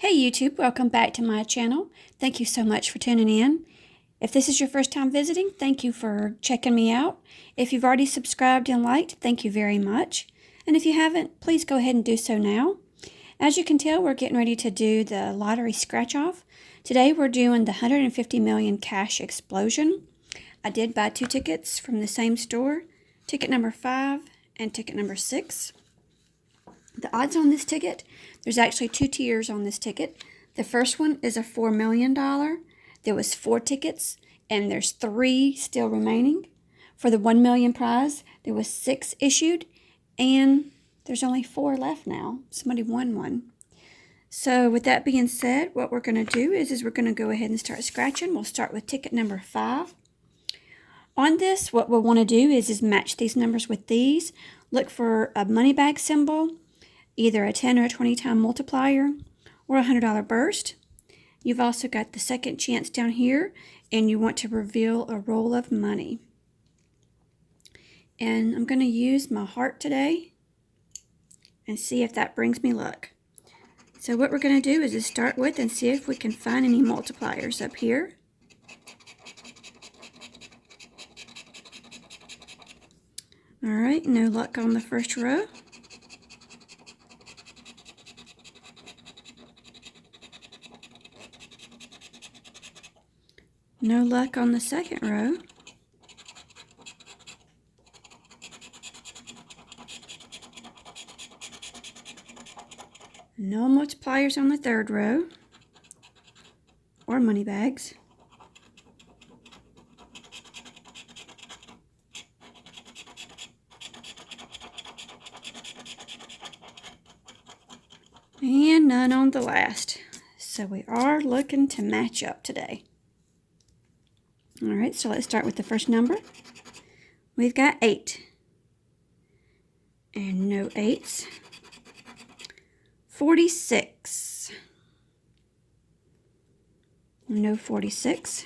Hey YouTube, welcome back to my channel. Thank you so much for tuning in. If this is your first time visiting, thank you for checking me out. If you've already subscribed and liked, thank you very much. And if you haven't, please go ahead and do so now. As you can tell, we're getting ready to do the lottery scratch-off. Today we're doing the 150 million cash explosion. I did buy 2 tickets from the same store, ticket number 5 and ticket number 6. The odds on this ticket, there's actually 2 tiers on this ticket. The first one is a $4 million. There was 4 tickets, and there's 3 still remaining. For the 1 million prize, there was 6 issued, and there's only 4 left now. Somebody won one. So with that being said, what we're going to do is we're going to go ahead and start scratching. We'll start with ticket number 5. On this, what we'll want to do is match these numbers with these. Look for a money bag symbol, either a 10 or a 20 time multiplier, or a $100 burst. You've also got the second chance down here, and you want to reveal a roll of money. And I'm going to use my heart today and see if that brings me luck. So what we're going to do is just start with and see if we can find any multipliers up here. Alright, no luck on the first row. No luck on the second row. No multipliers on the third row or money bags. And none on the last. So we are looking to match up today. Alright, so let's start with the first number. We've got 8. And no 8s. 46. No 46.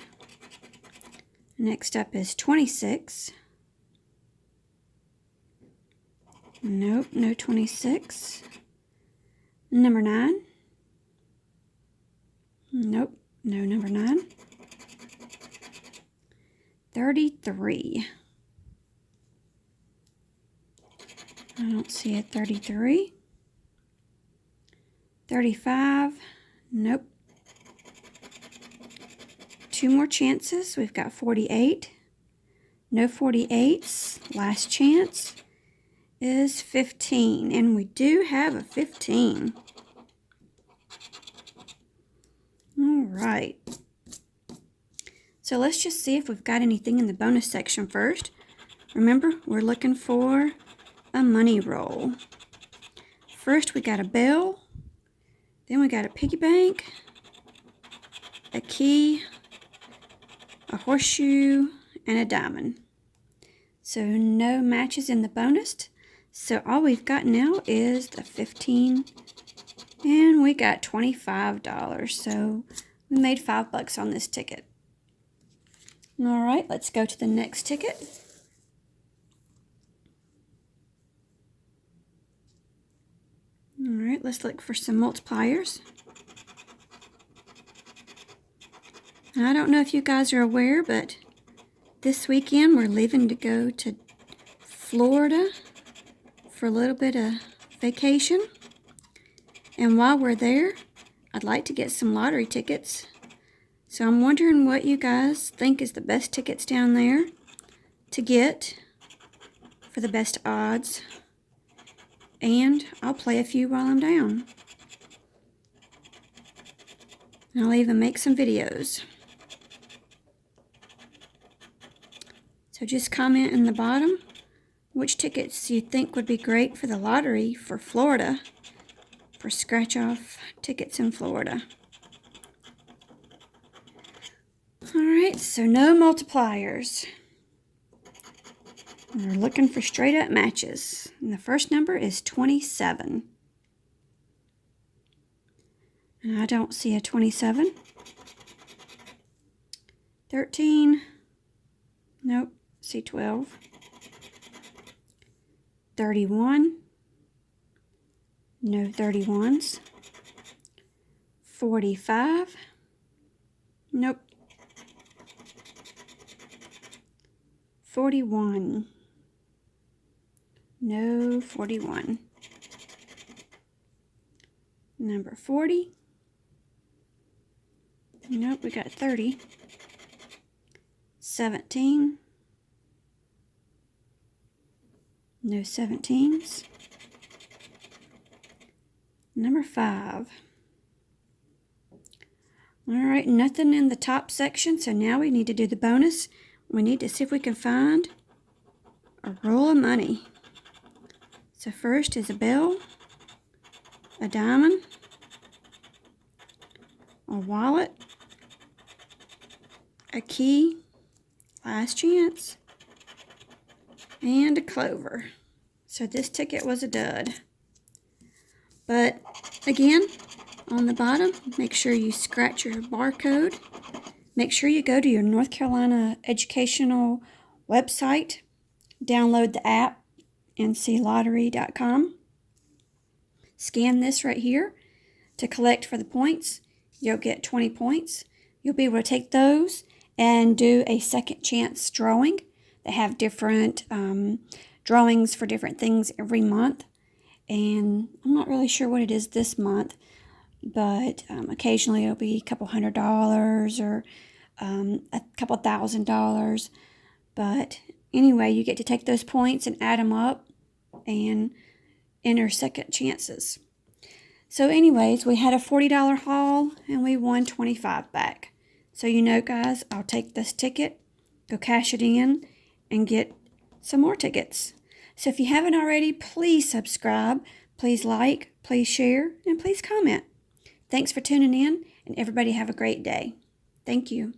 Next up is 26. Nope, no 26. Number 9. Nope, no number 9. 33. I don't see a 33. 35. Nope. 2 more chances. We've got 48. No 48s. Last chance is 15. And we do have a 15. All right. So let's just see if we've got anything in the bonus section first. Remember, we're looking for a money roll. First, we got a bell. Then we got a piggy bank, a key, a horseshoe, and a diamond. So no matches in the bonus. So all we've got now is the 15, and we got $25. So we made $5 on this ticket. All right, let's go to the next ticket. All right, let's look for some multipliers. I don't know if you guys are aware, but this weekend we're leaving to go to Florida for a little bit of vacation. And while we're there, I'd like to get some lottery tickets. So I'm wondering what you guys think is the best tickets down there to get for the best odds. And I'll play a few while I'm down. And I'll even make some videos. So just comment in the bottom which tickets you think would be great for the lottery for Florida, for scratch-off tickets in Florida. Alright, so no multipliers. We're looking for straight up matches. And the first number is 27. And I don't see a 27. 13. Nope, see 12. 31. No 31s. 45. Nope. 41. No 41. Number 40. Nope, we got 30. 17. No 17s. Number 5. All right, nothing in the top section, so now we need to do the bonus. We need to see if we can find a roll of money. So first is a bill, a diamond, a wallet, a key, last chance, and a clover. So this ticket was a dud. But again, on the bottom, make sure you scratch your barcode. Make sure you go to your North Carolina educational website, download the app, nclottery.com. Scan this right here to collect for the points. You'll get 20 points. You'll be able to take those and do a second chance drawing. They have different drawings for different things every month. And I'm not really sure what it is this month, but occasionally it'll be a couple $100 or a couple $1,000. But anyway, you get to take those points and add them up and enter second chances. So anyways, we had a $40 haul and we won $25 back. So you know, guys, I'll take this ticket, go cash it in, and get some more tickets. So if you haven't already, please subscribe, please like, please share, and please comment. Thanks for tuning in, and everybody have a great day. Thank you.